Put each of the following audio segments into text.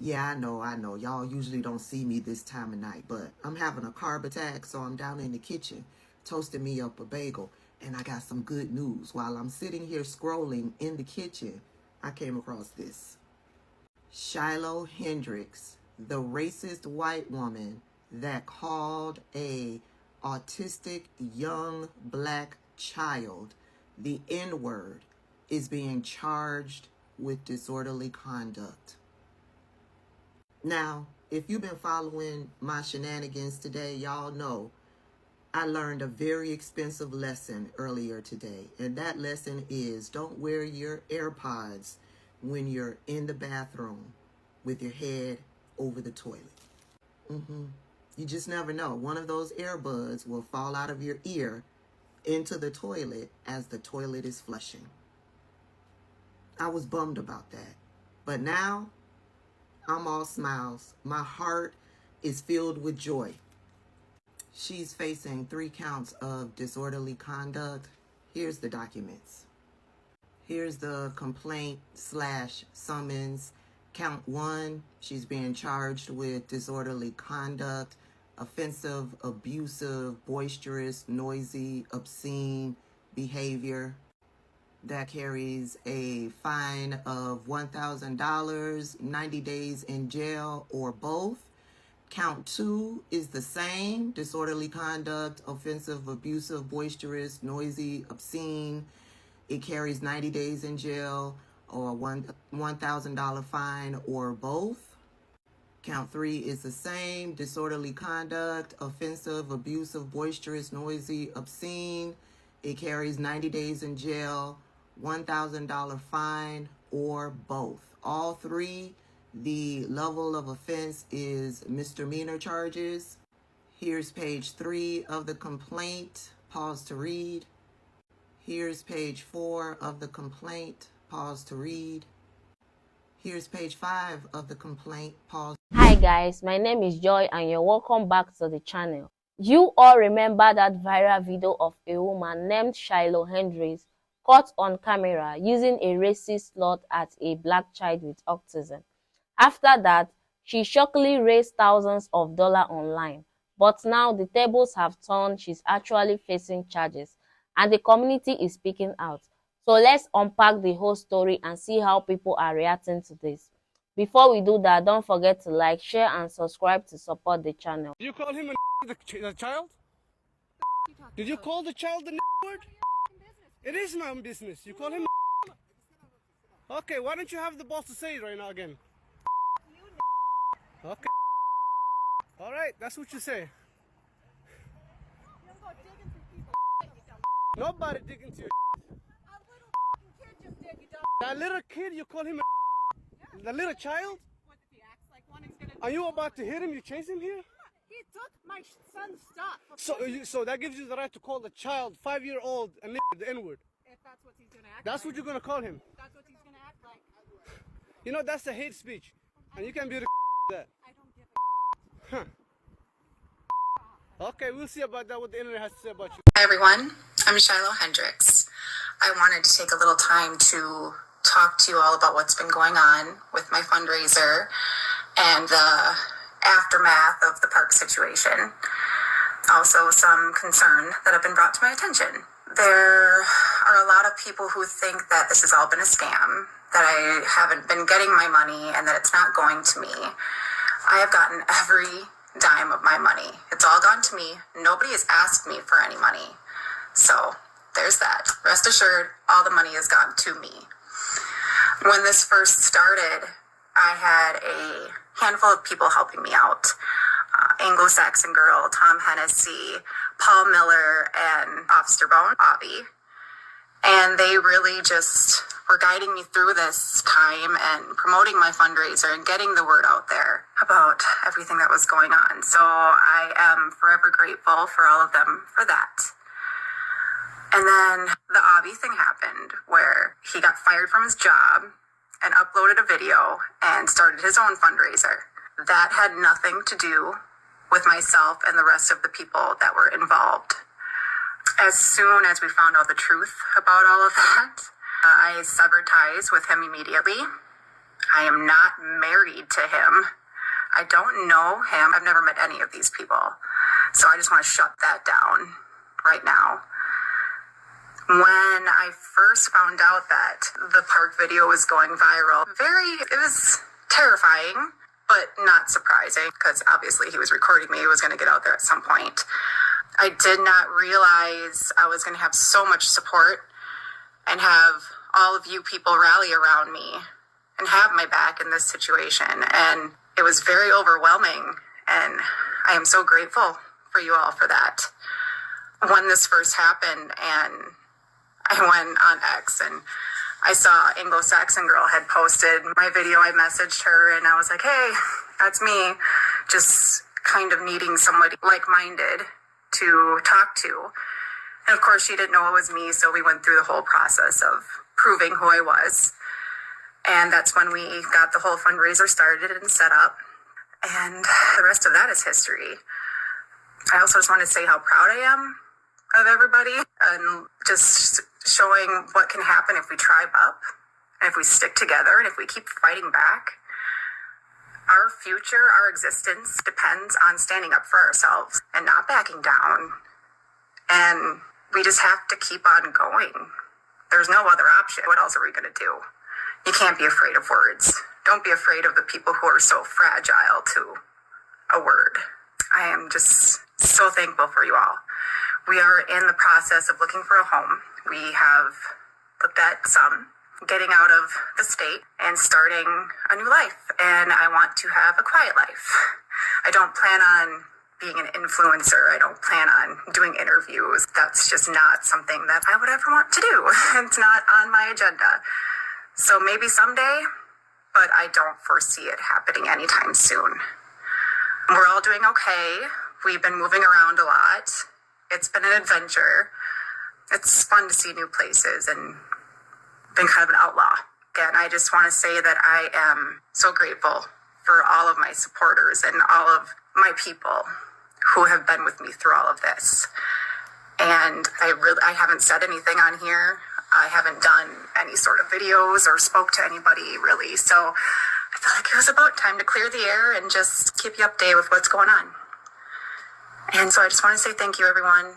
Yeah, I know. Y'all usually don't see me this time of night, but I'm having a carb attack, so I'm down in the kitchen toasting me up a bagel. And I got some good news. While I'm sitting here scrolling in the kitchen, I came across this. Shiloh Hendrix, the racist white woman that called a autistic young black child the N-word, is being charged with disorderly conduct. Now, if you've been following my shenanigans today, y'all know I learned a very expensive lesson earlier today. And that lesson is don't wear your AirPods when you're in the bathroom with your head over the toilet. You just never know. One of those earbuds will fall out of your ear into the toilet as the toilet is flushing. I was bummed about that. But now I'm all smiles. My heart is filled with joy. She's facing 3 counts of disorderly conduct. Here's the documents. Here's the complaint/summons. Count 1, she's being charged with disorderly conduct, offensive, abusive, boisterous, noisy, obscene behavior. That carries a fine of $1,000, 90 days in jail, or both. Count 2 is the same, disorderly conduct, offensive, abusive, boisterous, noisy, obscene. It carries 90 days in jail or $1,000 fine, or both. Count 3 is the same, disorderly conduct, offensive, abusive, boisterous, noisy, obscene. It carries 90 days in jail, $1,000 fine, or both. All 3, the level of offense is misdemeanor charges. Here's page 3 of the complaint. Pause to read. Here's page 4 of the complaint. Pause to read. Here's page 5 of the complaint. Pause. Hi guys, my name is Joy and you're welcome back to the channel. You all remember that viral video of a woman named Shiloh Hendrix caught on camera using a racist slur at a black child with autism. After that, she shockingly raised thousands of dollars online. But now the tables have turned, she's actually facing charges and the community is speaking out. So let's unpack the whole story and see how people are reacting to this. Before we do that, don't forget to like, share and subscribe to support the channel. Did you call him the child? Did you call the child the word? It is my own business. You call him Okay, why don't you have the balls to say it right now again? Okay. Alright, that's what you say. Nobody digging to you. That little kid, you call him the little child? Are you about to hit him? You chase him here? He took my son's stuff. So that gives you the right to call the child, 5-year-old, and the N-word. If that's what he's gonna act That's like. what you're gonna call him. That's what he's gonna act like. You know, that's the hate speech. And you can be the that. I don't give a Okay, we'll see about that, what the internet has to say about you. Hi everyone, I'm Shiloh Hendrix. I wanted to take a little time to talk to you all about what's been going on with my fundraiser and the aftermath of the park situation. Also some concern that have been brought to my attention. There are a lot of people who think that this has all been a scam, that I haven't been getting my money and that it's not going to me. I have gotten every dime of my money. It's all gone to me. Nobody has asked me for any money. So there's that. Rest assured, all the money has gone to me. When this first started, I had a handful of people helping me out. Anglo-Saxon Girl, Tom Hennessy, Paul Miller, and Officer Bone, Avi. And they really just were guiding me through this time and promoting my fundraiser and getting the word out there about everything that was going on. So I am forever grateful for all of them for that. And then the Avi thing happened where he got fired from his job and uploaded a video and started his own fundraiser. That had nothing to do with myself and the rest of the people that were involved. As soon as we found out the truth about all of that, I severed ties with him immediately. I am not married to him. I don't know him. I've never met any of these people. So I just want to shut that down right now. When I first found out that the park video was going viral, it was terrifying, but not surprising, because obviously he was recording me. It was going to get out there at some point. I did not realize I was going to have so much support and have all of you people rally around me and have my back in this situation. And it was very overwhelming, and I am so grateful for you all for that. When this first happened, and I went on X and I saw Anglo-Saxon Girl had posted my video, I messaged her and I was like, hey, that's me. Just kind of needing somebody like-minded to talk to. And of course she didn't know it was me, so we went through the whole process of proving who I was. And that's when we got the whole fundraiser started and set up. And the rest of that is history. I also just want to say how proud I am of everybody and just showing what can happen if we tribe up and if we stick together and if we keep fighting back. Our future, our existence depends on standing up for ourselves and not backing down. And we just have to keep on going. There's no other option. What else are we going to do? You can't be afraid of words. Don't be afraid of the people who are so fragile to a word. I am just so thankful for you all. We are in the process of looking for a home. We have looked at some, getting out of the state and starting a new life. And I want to have a quiet life. I don't plan on being an influencer. I don't plan on doing interviews. That's just not something that I would ever want to do. It's not on my agenda. So maybe someday, but I don't foresee it happening anytime soon. We're all doing okay. We've been moving around a lot. It's been an adventure. It's fun to see new places and been kind of an outlaw. Again, I just want to say that I am so grateful for all of my supporters and all of my people who have been with me through all of this. And I haven't said anything on here. I haven't done any sort of videos or spoke to anybody really. So I feel like it was about time to clear the air and just keep you updated with what's going on. And so I just want to say thank you, everyone.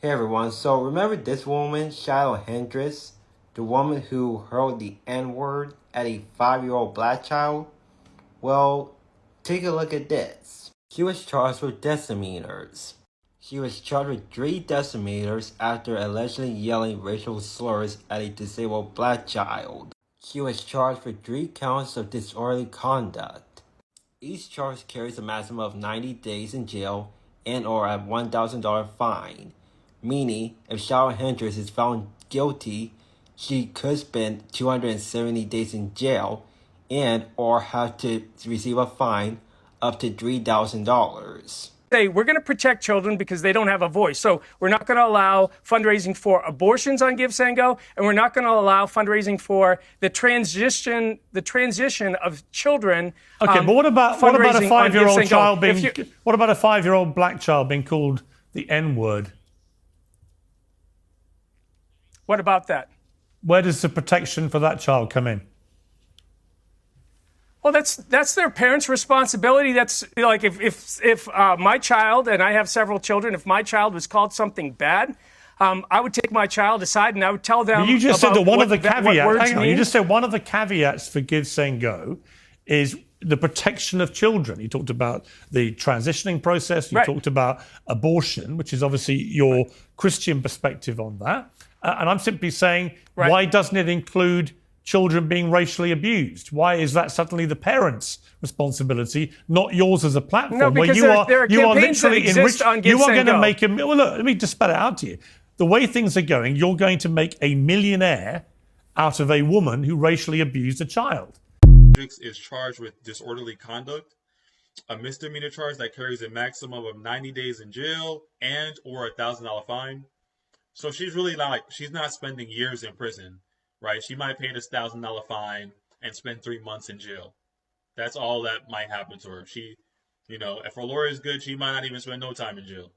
Hey everyone, so remember this woman, Shiloh Hendrix, the woman who hurled the N-word at a 5-year-old black child? Well, take a look at this. She was charged with misdemeanors. She was charged with 3 misdemeanors after allegedly yelling racial slurs at a disabled black child. She was charged with 3 counts of disorderly conduct. Each charge carries a maximum of 90 days in jail and or a $1,000 fine. Meaning, if Shiloh Hendrix is found guilty, she could spend 270 days in jail and or have to receive a fine up to $3,000. Say we're going to protect children because they don't have a voice. So we're not going to allow fundraising for abortions on Give Send Go, and we're not going to allow fundraising for the transition of children. Okay, but what about a 5-year-old child being? What about a 5-year-old black child being called the N-word? What about that? Where does the protection for that child come in? Well, that's their parents' responsibility. That's like if my child, and I have several children, if my child was called something bad, I would take my child aside and I would tell them. But you just said that one of the caveats. Hang on, you just said one of the caveats for Give Send Go is the protection of children. You talked about the transitioning process. You talked about abortion, which is obviously your Christian perspective on that. And I'm simply saying, why doesn't it include children being racially abused? Why is that suddenly the parents' responsibility, not yours as a platform? No, because there are campaigns that exist on Give Send Go. Well, look, let me just spell it out to you. The way things are going, you're going to make a millionaire out of a woman who racially abused a child. Hendrix is charged with disorderly conduct, a misdemeanor charge that carries a maximum of 90 days in jail and or $1,000 fine. So she's really she's not spending years in prison. Right, she might pay this $1,000 fine and spend 3 months in jail. That's all that might happen to her. She, if her lawyer is good, she might not even spend no time in jail.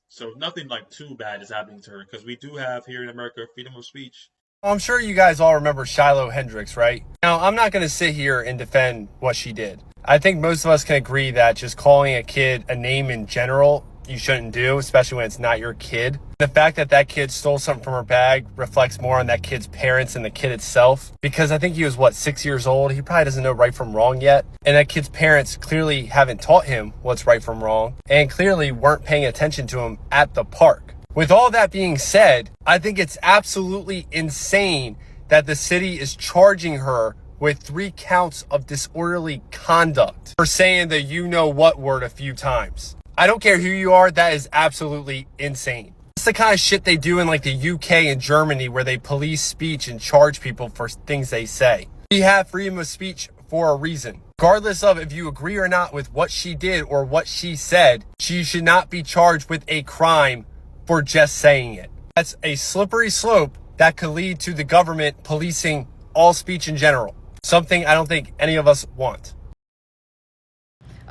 So nothing too bad is happening to her because we do have here in America freedom of speech. I'm sure you guys all remember Shiloh Hendrix, right? Now, I'm not going to sit here and defend what she did. I think most of us can agree that just calling a kid a name in general, you shouldn't do, especially when it's not your kid. The fact that that kid stole something from her bag reflects more on that kid's parents and the kid itself. Because I think he was, 6 years old? He probably doesn't know right from wrong yet. And that kid's parents clearly haven't taught him what's right from wrong, and clearly weren't paying attention to him at the park. With all that being said, I think it's absolutely insane that the city is charging her with 3 counts of disorderly conduct for saying the you-know-what word a few times. I don't care who you are, that is absolutely insane. It's the kind of shit they do in like the UK and Germany where they police speech and charge people for things they say. We have freedom of speech for a reason. Regardless of if you agree or not with what she did or what she said, she should not be charged with a crime for just saying it. That's a slippery slope that could lead to the government policing all speech in general. Something I don't think any of us want.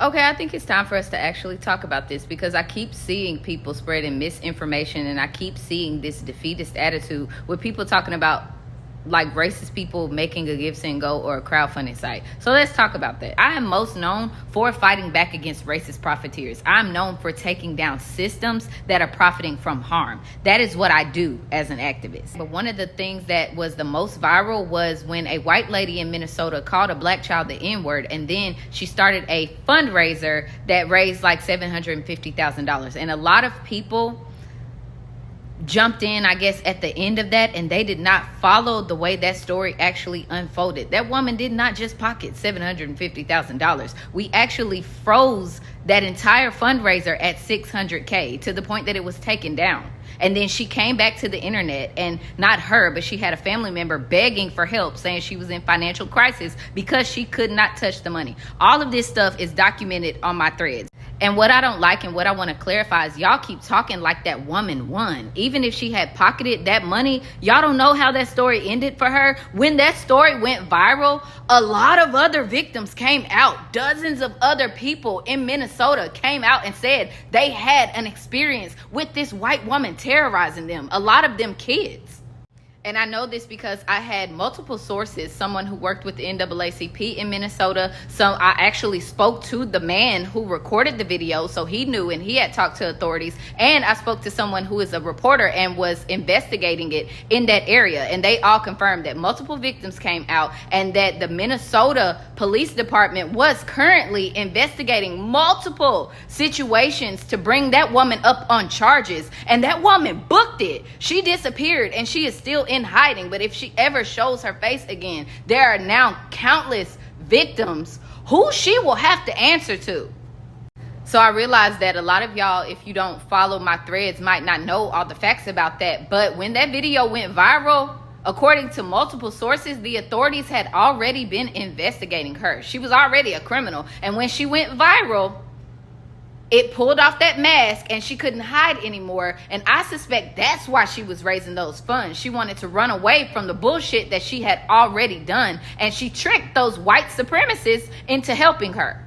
Okay, I think it's time for us to actually talk about this, because I keep seeing people spreading misinformation, and I keep seeing this defeatist attitude with people talking about like racist people making a Give, Send, Go or a crowdfunding site. So let's talk about that. I am most known for fighting back against racist profiteers. I'm known for taking down systems that are profiting from harm. That is what I do as an activist. But one of the things that was the most viral was when a white lady in Minnesota called a black child the N-word, and then she started a fundraiser that raised like $750,000. And a lot of people jumped in, I guess, at the end of that, and they did not follow the way that story actually unfolded. That woman did not just pocket $750,000. We actually froze that entire fundraiser at $600K to the point that it was taken down. And then she came back to the internet, and not her, but she had a family member begging for help, saying she was in financial crisis because she could not touch the money. All of this stuff is documented on my threads. And what I don't like and what I want to clarify is y'all keep talking like that woman won. Even if she had pocketed that money, y'all don't know how that story ended for her. When that story went viral, a lot of other victims came out. Dozens of other people in Minnesota came out and said they had an experience with this white woman terrorizing them. A lot of them kids. And I know this because I had multiple sources, someone who worked with the NAACP in Minnesota. So I actually spoke to the man who recorded the video, so he knew and he had talked to authorities. And I spoke to someone who is a reporter and was investigating it in that area. And they all confirmed that multiple victims came out and that the Minnesota Police Department was currently investigating multiple situations to bring that woman up on charges. And that woman booked it. She disappeared and she is still in hiding, but if she ever shows her face again, there are now countless victims who she will have to answer to. So I realize that a lot of y'all, if you don't follow my threads, might not know all the facts about that. But when that video went viral, according to multiple sources, the authorities had already been investigating her. She was already a criminal. And when she went viral, it pulled off that mask and she couldn't hide anymore. And I suspect that's why she was raising those funds. She wanted to run away from the bullshit that she had already done. And she tricked those white supremacists into helping her.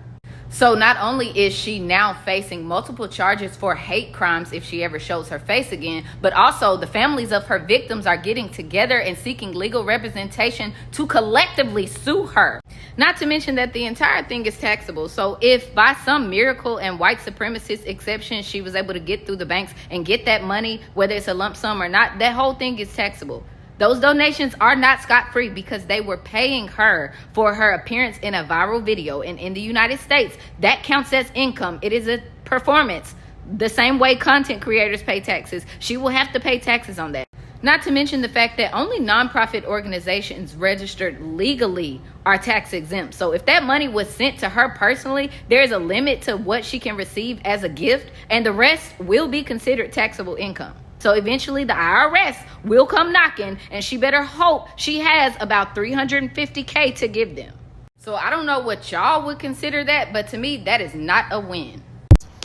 So not only is she now facing multiple charges for hate crimes if she ever shows her face again, but also the families of her victims are getting together and seeking legal representation to collectively sue her. Not to mention that the entire thing is taxable. So if by some miracle and white supremacist exception, she was able to get through the banks and get that money, whether it's a lump sum or not, that whole thing is taxable. Those donations are not scot-free because they were paying her for her appearance in a viral video. And in the United States, that counts as income. It is a performance. The same way content creators pay taxes, she will have to pay taxes on that. Not to mention the fact that only nonprofit organizations registered legally are tax exempt. So if that money was sent to her personally, there's a limit to what she can receive as a gift, and the rest will be considered taxable income. So eventually the IRS will come knocking, and she better hope she has about $350K to give them. So I don't know what y'all would consider that, but to me, that is not a win.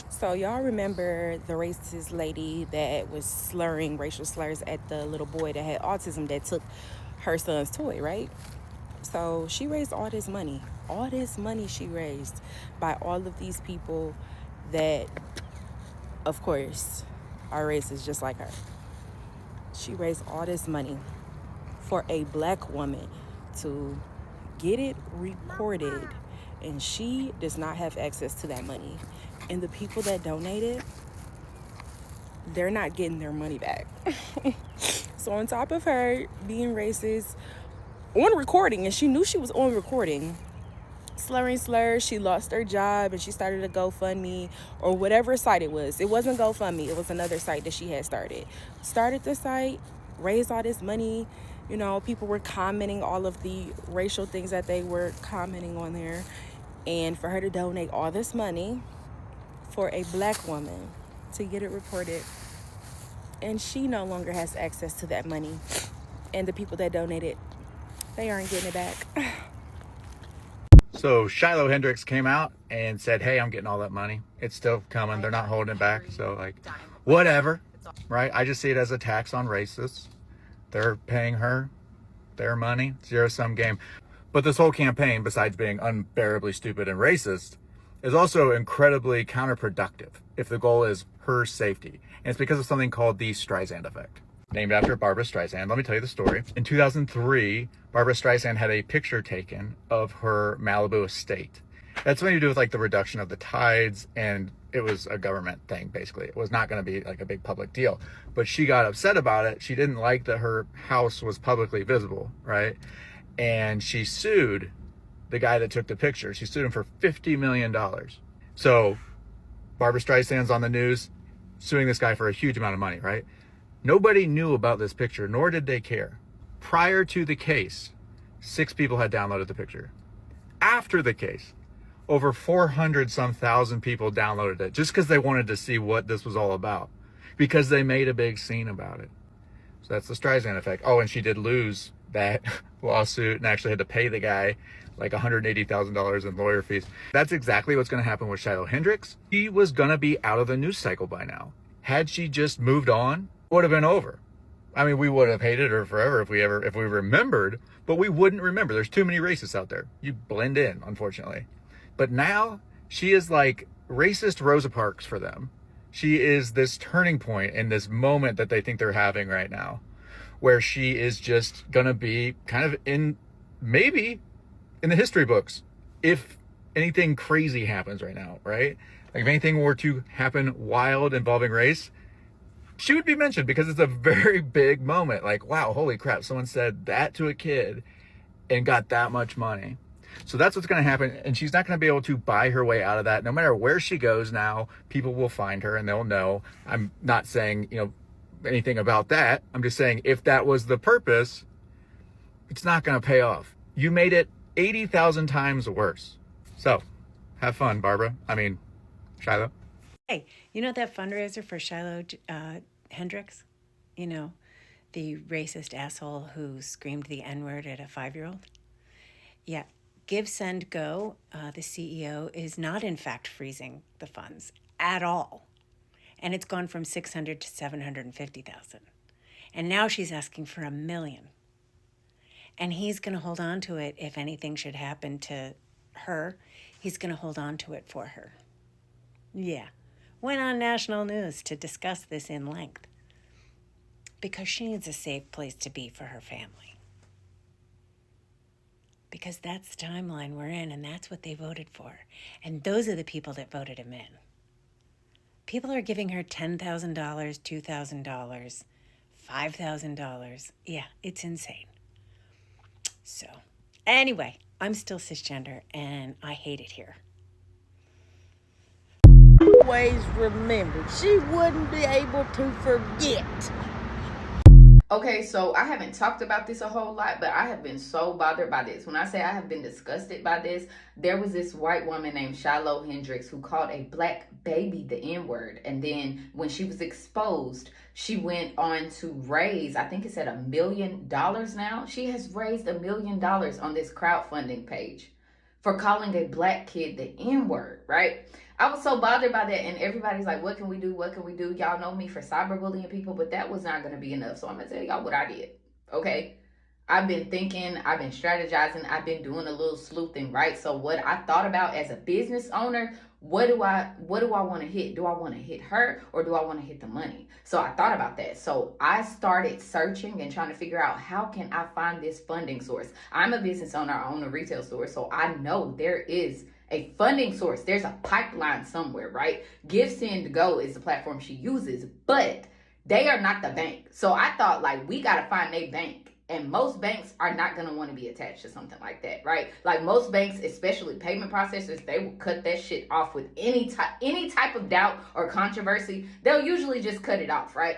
So y'all remember the racist lady that was slurring racial slurs at the little boy that had autism that took her son's toy, right? So she raised all this money she raised by all of these people that, of course, are racist just like her. She raised all this money for a black woman to get it recorded, and she does not have access to that money. And the people that donated, they're not getting their money back. So on top of her being racist on recording, and she knew she was on recording, slurring slurs, she lost her job and she started a GoFundMe or whatever site it was. It wasn't GoFundMe, it was another site that she had started the site, raised all this money. You know, people were commenting all of the racial things that they were commenting on there, and for her to donate all this money for a black woman to get it reported, and she no longer has access to that money, and the people that donated, they aren't getting it back. So Shiloh Hendrix came out and said, hey, I'm getting all that money. It's still coming. They're not holding it back. So, like, whatever, right? I just see it as a tax on racists. They're paying her their money, zero-sum game. But this whole campaign, besides being unbearably stupid and racist, is also incredibly counterproductive if the goal is her safety. And it's because of something called the Streisand effect, named after Barbara Streisand. Let me tell you the story. In 2003, Barbara Streisand had a picture taken of her Malibu estate. That's something to do with like the reduction of the tides, and it was a government thing, basically. It was not going to be like a big public deal. But she got upset about it. She didn't like that her house was publicly visible, right? And she sued the guy that took the picture. She sued him for $50 million. So Barbara Streisand's on the news suing this guy for a huge amount of money, right? Nobody knew about this picture, nor did they care. Prior to the case, 6 people had downloaded the picture. After the case, over 400 some thousand people downloaded it just because they wanted to see what this was all about, because they made a big scene about it. So that's the Streisand effect. Oh, and she did lose that lawsuit and actually had to pay the guy like $180,000 in lawyer fees. That's exactly what's going to happen with Shiloh Hendrix. She was going to be out of the news cycle by now. Had she just moved on, it would have been over. I mean, we would have hated her forever if we remembered, but we wouldn't remember. There's too many racists out there. You blend in, unfortunately. But now she is like racist Rosa Parks for them. She is this turning point in this moment that they think they're having right now, where she is just gonna be kind of maybe in the history books, if anything crazy happens right now, right? Like if anything were to happen wild involving race, she would be mentioned because it's a very big moment. Like, wow, holy crap, someone said that to a kid and got that much money. So that's what's going to happen, and she's not going to be able to buy her way out of that. No matter where she goes now, people will find her and they'll know. I'm not saying, anything about that. I'm just saying if that was the purpose, it's not going to pay off. You made it 80,000 times worse. So have fun, Barbara. I mean, Shiloh. Hey, you know that fundraiser for Shiloh Hendrix? You know, the racist asshole who screamed the N-word at a 5-year-old? Yeah, Give, Send, Go, the CEO, is not in fact freezing the funds at all. And it's gone from 600 to 750,000. And now she's asking for $1 million. And he's going to hold on to it if anything should happen to her. He's going to hold on to it for her. Yeah. Went on national news to discuss this in length. Because she needs a safe place to be for her family. Because that's the timeline we're in, and that's what they voted for. And those are the people that voted him in. People are giving her $10,000, $2,000, $5,000. Yeah, it's insane. So, anyway, I'm still cisgender, and I hate it here. Always remember, she wouldn't be able to forget. Okay, so I haven't talked about this a whole lot, but I have been so bothered by this. When I say I have been disgusted by this, there was this white woman named Shiloh Hendrix who called a black baby the N-word. And then when she was exposed, she went on to raise, I think it's at $1 million now. She has raised $1 million on this crowdfunding page for calling a black kid the N-word, right? I was so bothered by that, and everybody's like, what can we do? What can we do? Y'all know me for cyberbullying people, but that was not going to be enough. So I'm going to tell y'all what I did, okay? I've been thinking, I've been strategizing, I've been doing a little sleuthing, right? So what I thought about as a business owner, what do I want to hit? Do I want to hit her or do I want to hit the money? So I thought about that. So I started searching and trying to figure out, how can I find this funding source? I'm a business owner, I own a retail store, so I know there is a funding source. There's a pipeline somewhere, right? Give, Send, Go is the platform she uses, but they are not the bank. So I thought, like, we got to find a bank. And most banks are not going to want to be attached to something like that, right? Like most banks, especially payment processors, they will cut that shit off with any type of doubt or controversy. They'll usually just cut it off, right?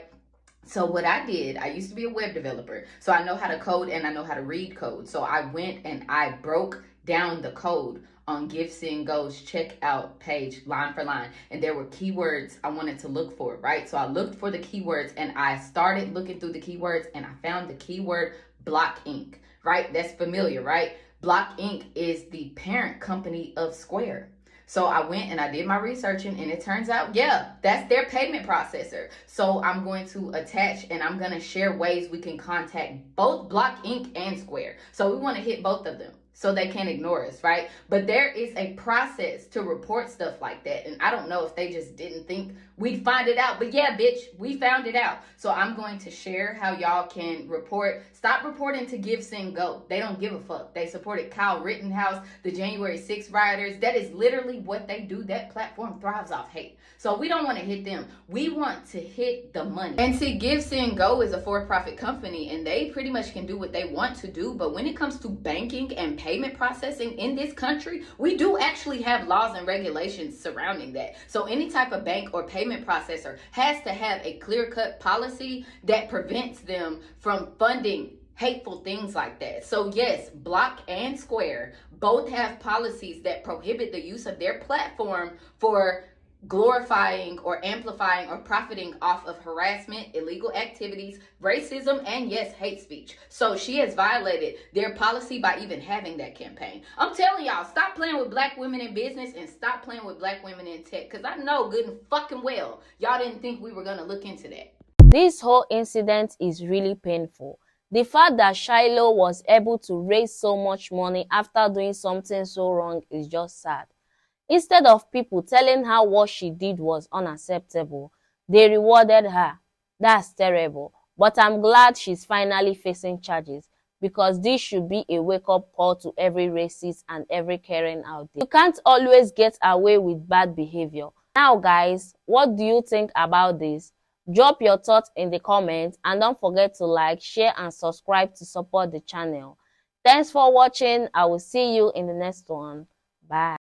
So what I did, I used to be a web developer, so I know how to code and I know how to read code. So I went and I broke down the code on Give, Send, Go's checkout page line for line, and there were keywords I wanted to look for, right? So I looked for the keywords and I started looking through the keywords and I found the keyword Block Inc., right? That's familiar, right? Block Inc. is the parent company of Square. So I went and I did my researching and it turns out, yeah, that's their payment processor. So I'm going to attach and I'm going to share ways we can contact both Block Inc. and Square. So we want to hit both of them so they can't ignore us, right? But there is a process to report stuff like that. And I don't know if they just didn't think we'd find it out. But yeah, bitch, we found it out. So I'm going to share how y'all can report. Stop reporting to Give, Send, Go. They don't give a fuck. They supported Kyle Rittenhouse, the January 6th rioters. That is literally what they do. That platform thrives off hate. So we don't want to hit them. We want to hit the money. And see, Give, Send, Go is a for-profit company and they pretty much can do what they want to do. But when it comes to banking and payment processing in this country, we do actually have laws and regulations surrounding that. So any type of bank or payment processor has to have a clear-cut policy that prevents them from funding hateful things like that. So yes, Block and Square both have policies that prohibit the use of their platform for glorifying or amplifying or profiting off of harassment, illegal activities, racism, and yes, hate speech. So she has violated their policy by even having that campaign. I'm telling y'all, stop playing with black women in business and stop playing with black women in tech, because I know good and fucking well y'all didn't think we were going to look into that. This whole incident is really painful. The fact that Shiloh was able to raise so much money after doing something so wrong is just sad. Instead of people telling her what she did was unacceptable, they rewarded her. That's terrible. But I'm glad she's finally facing charges, because this should be a wake-up call to every racist and every Karen out there. You can't always get away with bad behavior. Now guys, what do you think about this? Drop your thoughts in the comments and don't forget to like, share and subscribe to support the channel. Thanks for watching. I will see you in the next one. Bye.